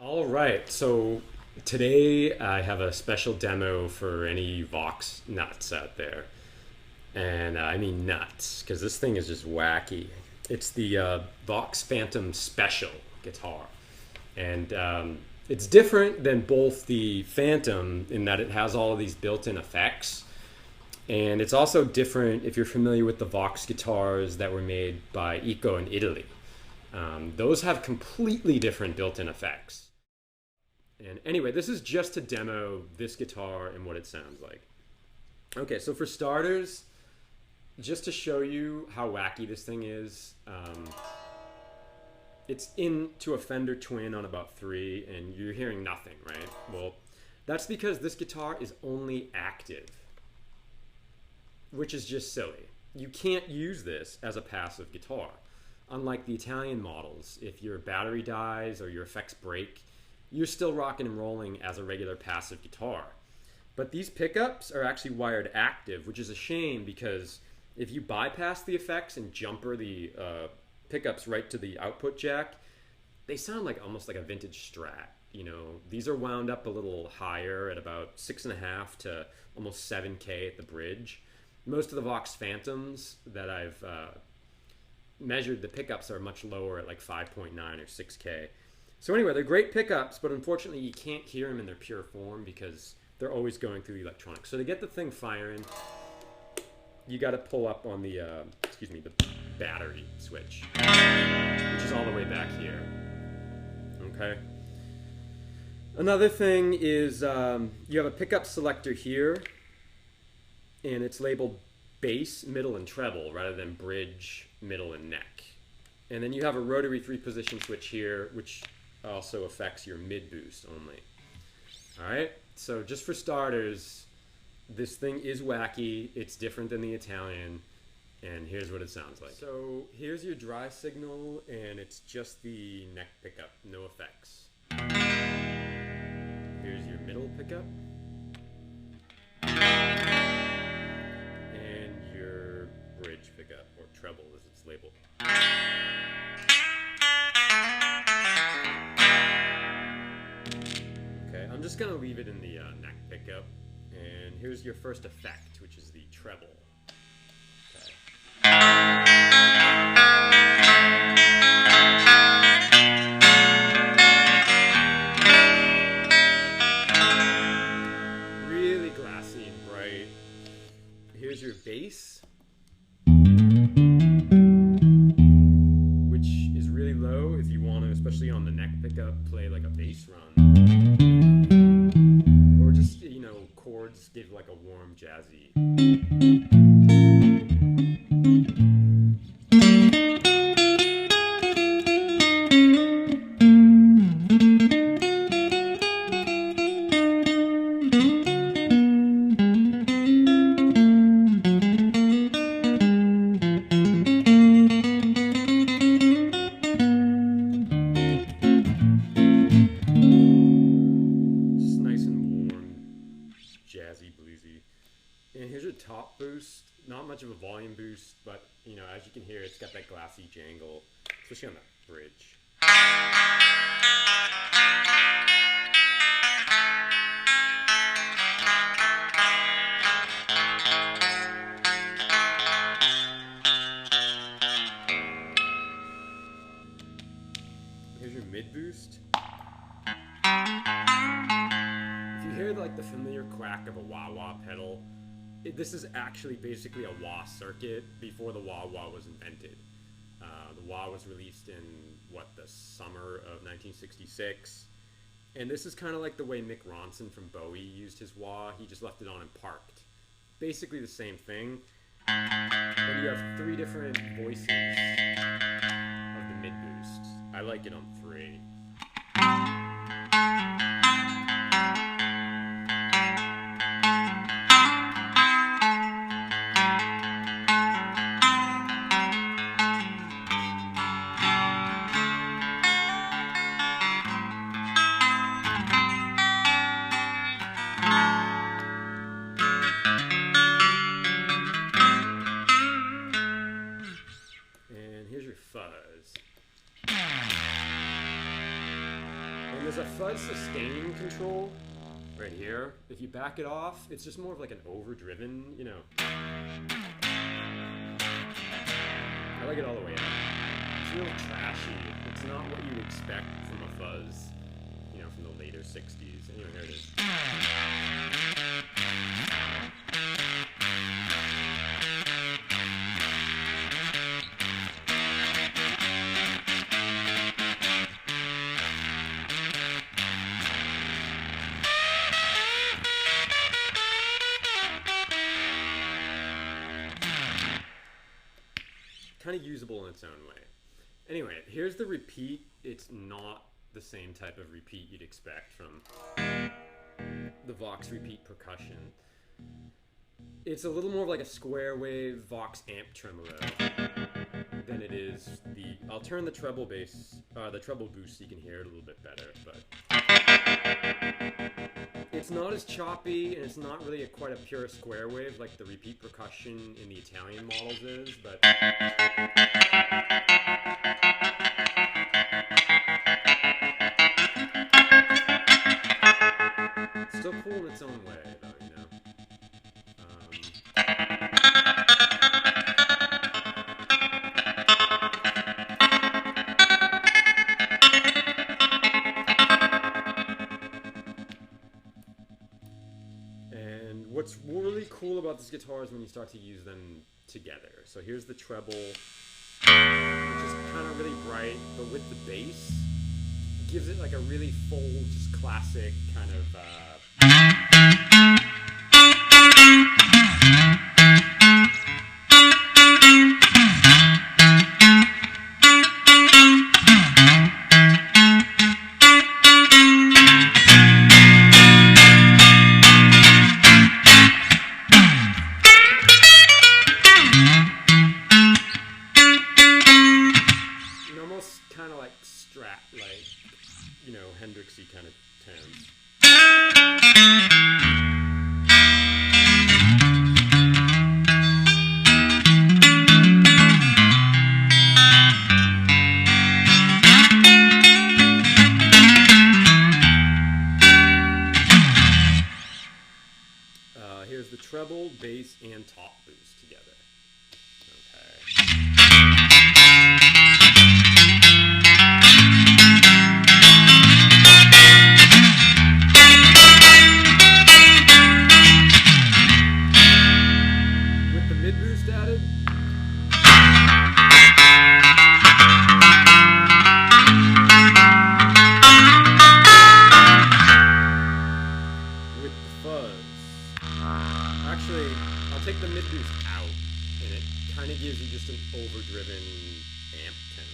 All right, so today I have a special demo for any Vox nuts out there. And I mean nuts, because this thing is just wacky. It's the Vox Phantom Special guitar. And it's different than both the Phantom in that it has all of these built-in effects. And it's also different if you're familiar with the Vox guitars that were made by Eco in Italy. Those have completely different built-in effects. And anyway, this is just to demo this guitar and what it sounds like. Okay, so for starters, just to show you how wacky this thing is, it's into a Fender Twin on about 3, and you're hearing nothing, right? Well, that's because this guitar is only active, which is just silly. You can't use this as a passive guitar. Unlike the Italian models, if your battery dies or your effects break, you're still rocking and rolling as a regular passive guitar. But these pickups are actually wired active, which is a shame because if you bypass the effects and jumper the pickups right to the output jack, they sound like almost like a vintage Strat. You know, these are wound up a little higher at about 6.5 to almost 7K at the bridge. Most of the Vox Phantoms that I've measured, the pickups are much lower at like 5.9 or 6K. So anyway, they're great pickups, but unfortunately you can't hear them in their pure form because they're always going through the electronics. So to get the thing firing, you got to pull up on the, the battery switch, which is all the way back here. Okay. Another thing is you have a pickup selector here, and it's labeled bass, middle, and treble rather than bridge, middle, and neck. And then you have a rotary 3-position switch here, which also affects your mid boost only. All right, so just for starters, this thing is wacky. It's different than the Italian, and here's what it sounds like. So here's your dry signal, and it's just the neck pickup, no effects. Here's your middle pickup, and your bridge pickup, or treble as it's labeled. I'm just going to leave it in the neck pickup, and here's your first effect, which is the treble. Okay. Really glassy and bright. Here's your bass, which is really low if you want to, especially on the neck pickup, play like a bass run. Chords give like a warm jazzy. Jazzy, bluesy. And here's your top boost. Not much of a volume boost, but you know, as you can hear, it's got that glassy jangle, especially on that bridge. Here's your mid boost. Like the familiar quack of a wah-wah pedal, this is actually basically a wah circuit before the wah-wah was invented. The wah was released in, the summer of 1966. And this is kind of like the way Mick Ronson from Bowie used his wah. He just left it on and parked. Basically the same thing. And you have 3 different voices of the mid-boost. I like it on 3. Fuzz. Fuzz sustain control right here, if you back it off, it's just more of like an overdriven, you know. I like it all the way out. It's real trashy. It's not what you'd expect from a Fuzz, you know, from the later 60s. Anyway, here it is. Kind of usable in its own way. Anyway, here's the repeat. It's not the same type of repeat you'd expect from the Vox repeat percussion. It's a little more like a square wave Vox amp tremolo than it is the... I'll turn the treble bass, the treble boost so you can hear it a little bit better, but it's not as choppy, and it's not really quite a pure square wave like the repeat percussion in the Italian models is, but still cool in its own way, though, you know. And what's really cool about this guitar is when you start to use them together. So here's the treble, which is kind of really bright, but with the bass, gives it like a really full, just classic kind of you know, Hendrixy kind of tones. Here's the treble, bass, and top boost together. Okay. Actually, I'll take the mid boost out, and it kind of gives you just an overdriven amp tone.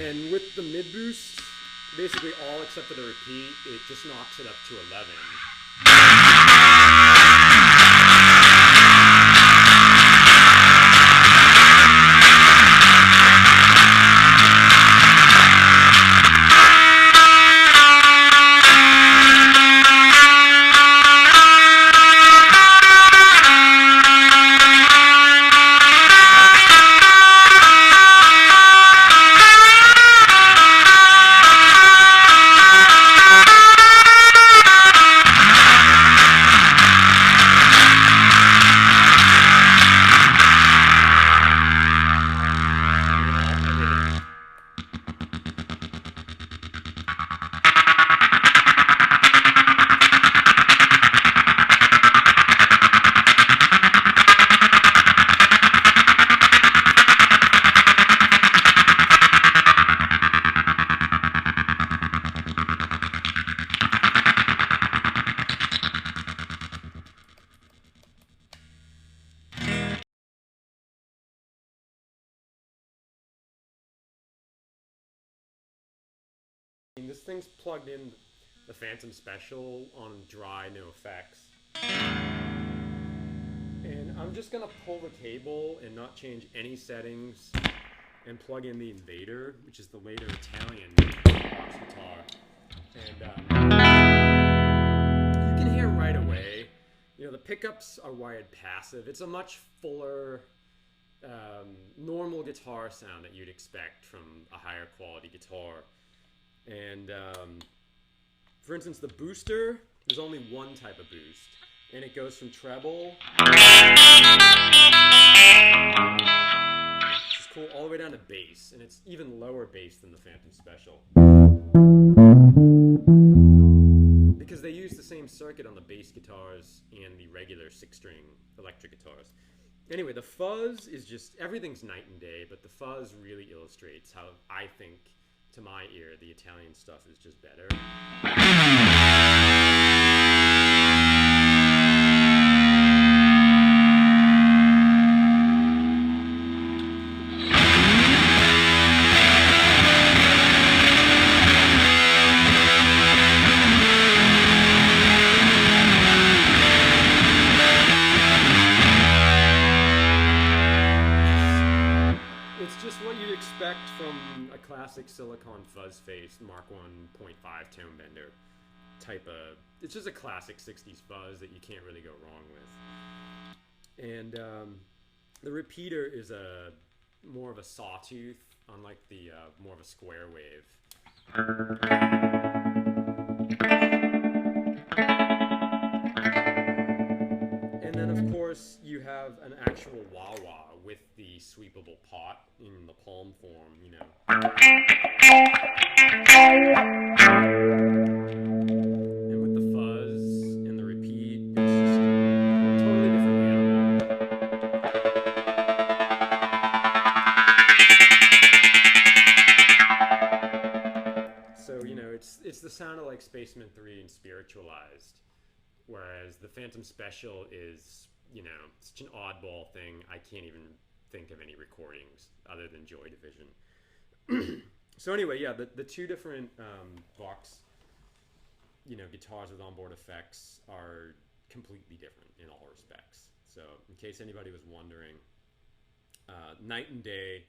And with the mid boost, basically all except for the repeat, it just knocks it up to 11. This thing's plugged in the Phantom Special on dry, no effects. And I'm just gonna pull the cable and not change any settings and plug in the Invader, which is the later Italian Vox guitar. And you can hear right away, you know, the pickups are wired passive. It's a much fuller, normal guitar sound that you'd expect from a higher quality guitar. And for instance, the booster, there's only one type of boost, and it goes from treble, which is cool, all the way down to bass, and it's even lower bass than the Phantom Special. Because they use the same circuit on the bass guitars and the regular 6-string electric guitars. Anyway, the fuzz is just, everything's night and day, but the fuzz really illustrates how I think, to my ear, the Italian stuff is just better. Expect from a classic silicon fuzz face Mark 1.5 tone bender type of, it's just a classic 60s fuzz that you can't really go wrong with. And the repeater is a more of a sawtooth, unlike the more of a square wave. And then of course you have an actual wah-wah with the sweepable pot in the palm form, you know. And with the fuzz and the repeat, it's just a totally different animal. So, you know, it's the sound of like Spaceman 3 and Spiritualized, whereas the Phantom Special is, you know, such an oddball thing. I can't even think of any recordings other than Joy Division. So anyway, yeah, the two different Vox, you know, guitars with onboard effects are completely different in all respects. So in case anybody was wondering, night and day